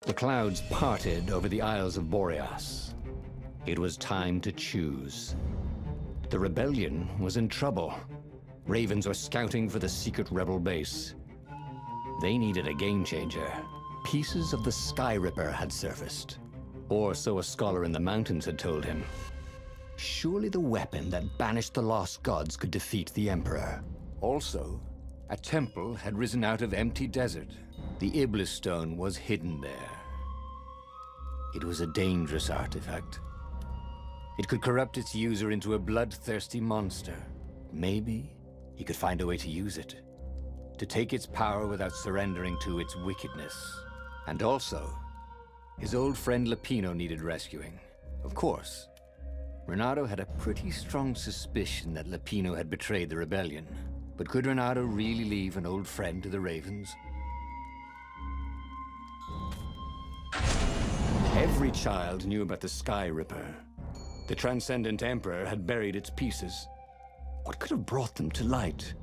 The clouds parted over the Isles of Boreas. It was time to choose. The rebellion was in trouble. Ravens were scouting for the secret rebel base. They needed a game changer. Pieces of the Skyripper had surfaced. Or so a scholar in the mountains had told him. Surely the weapon that banished the lost gods could defeat the Emperor. Also, a temple had risen out of empty desert. The Iblis stone was hidden there. It was a dangerous artifact. It could corrupt its user into a bloodthirsty monster. Maybe he could find a way to use it, to take its power without surrendering to its wickedness. And also, his old friend Lapino needed rescuing. Of course, Renato had a pretty strong suspicion that Lapino had betrayed the rebellion. But could Renato really leave an old friend to the Ravens? Every child knew about the Skyripper. The Transcendent Emperor had buried its pieces. What could have brought them to light?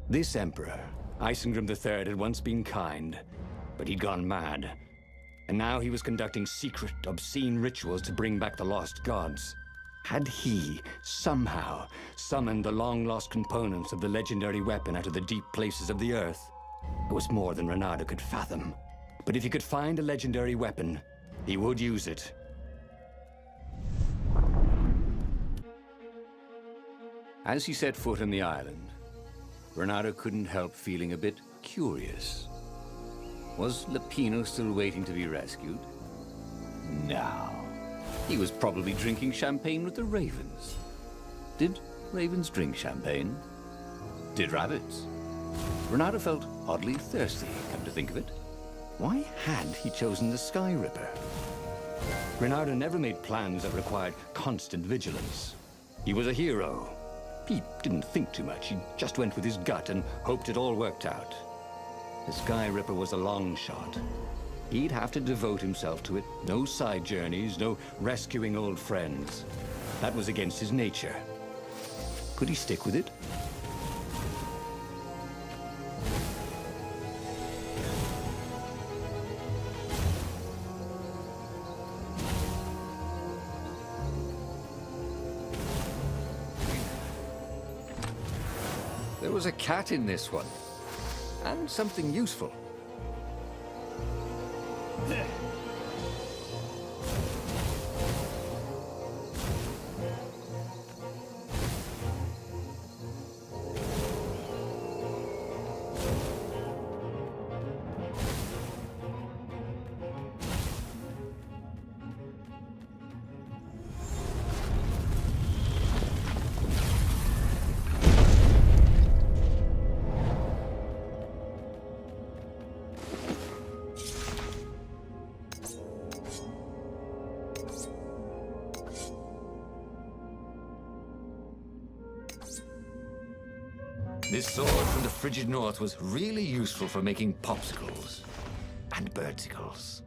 This Emperor, Isengrim III, had once been kind, but he'd gone mad. And now he was conducting secret, obscene rituals to bring back the lost gods. Had he, somehow, summoned the long-lost components of the legendary weapon out of the deep places of the earth? It was more than Renato could fathom. But if he could find a legendary weapon, he would use it. As he set foot on the island, Renato couldn't help feeling a bit curious. Was Lapino still waiting to be rescued? No. He was probably drinking champagne with the ravens. Did ravens drink champagne? Did rabbits? Renato felt oddly thirsty, come to think of it. Why had he chosen the Skyripper? Renato never made plans that required constant vigilance. He was a hero. He didn't think too much. He just went with his gut and hoped it all worked out. The Skyripper was a long shot. He'd have to devote himself to it. No side journeys, no rescuing old friends. That was against his nature. Could he stick with it? There was a cat in this one, and something useful. This sword from the frigid north was really useful for making popsicles and birdsicles.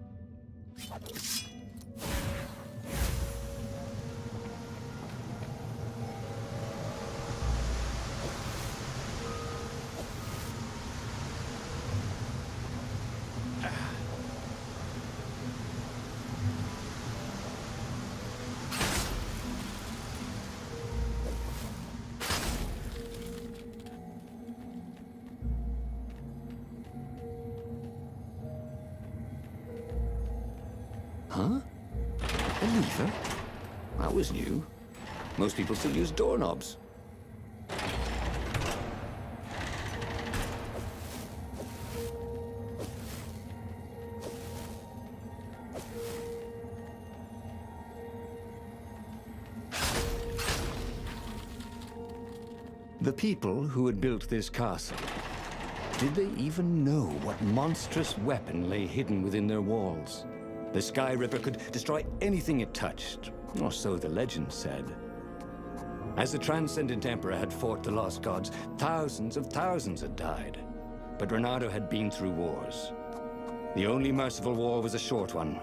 Huh? A lever? That was new. Most people still use doorknobs. The people who had built this castle, did they even know what monstrous weapon lay hidden within their walls? The Skyripper could destroy anything it touched, or so the legend said. As the Transcendent Emperor had fought the lost gods, thousands of thousands had died. But Renato had been through wars. The only merciful war was a short one.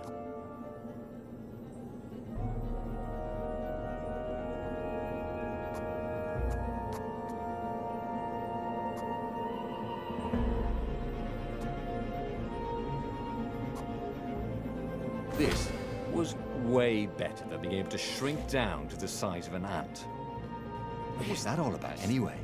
This was way better than being able to shrink down to the size of an ant. What was that all about, anyway?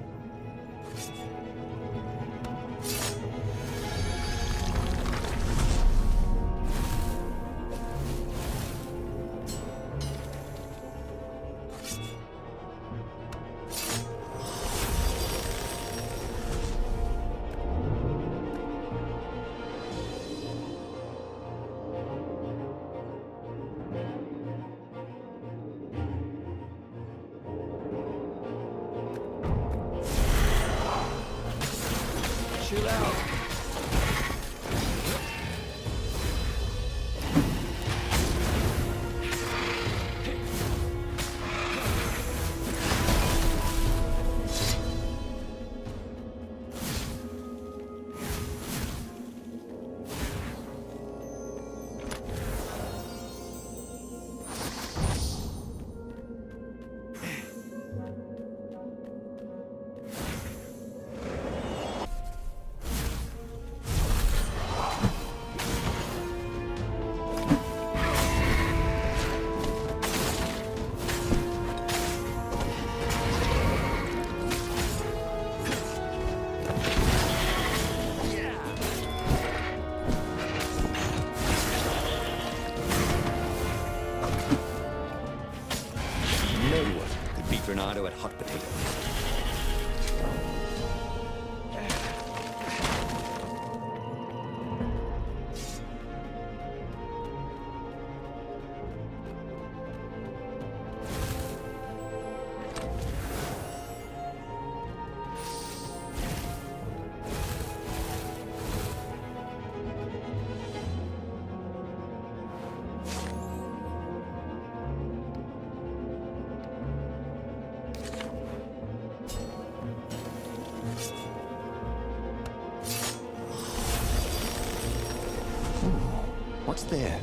Chill out. No one could beat Renato at hot potato. What's there?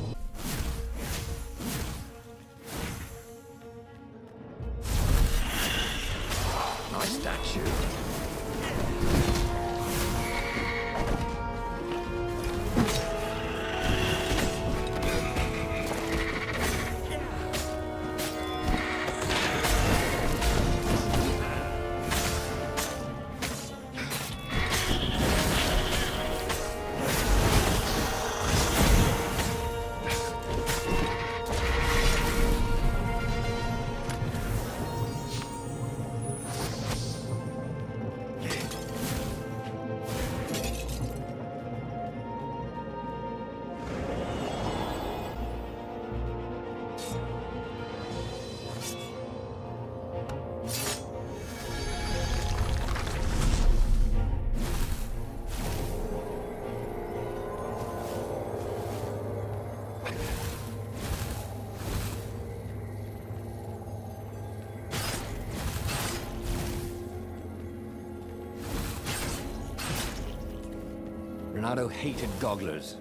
Nice statue. Renato hated gogglers,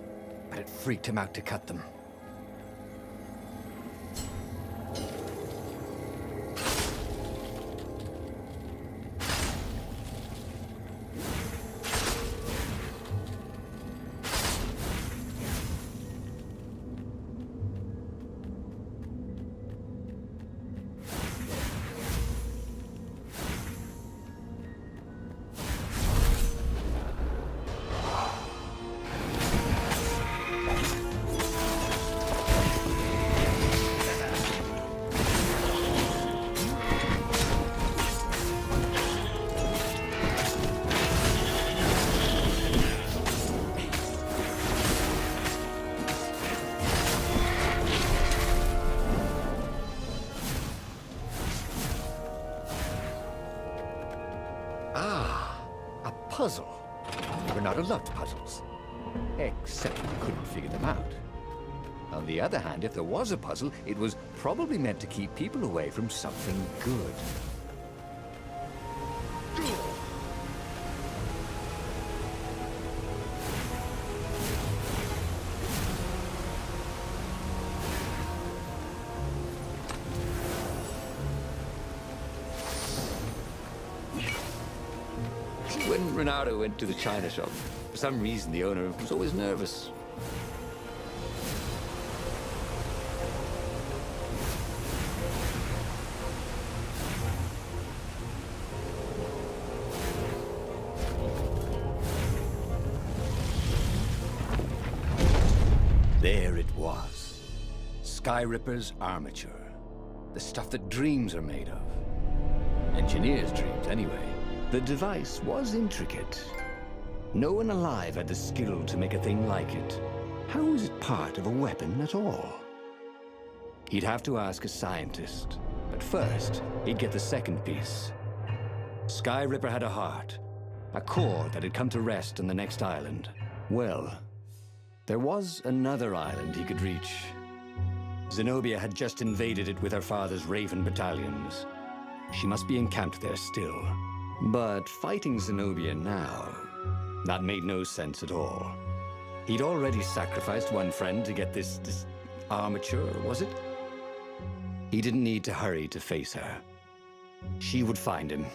but it freaked him out to cut them. A puzzle. Renato loved puzzles. Except he couldn't figure them out. On the other hand, if there was a puzzle, it was probably meant to keep people away from something good. When Renato went to the china shop, for some reason the owner was always nervous. there it was. Skyripper's armature. The stuff that dreams are made of. Engineers' dreams, anyway. The device was intricate. No one alive had the skill to make a thing like it. How was it part of a weapon at all? He'd have to ask a scientist. But first, he'd get the second piece. Skyripper had a heart. A core that had come to rest on the next island. Well, there was another island he could reach. Zenobia had just invaded it with her father's Raven battalions. She must be encamped there still. But fighting Zenobia now, that made no sense at all. He'd already sacrificed one friend to get this armature, was it? He didn't need to hurry to face her. She would find him.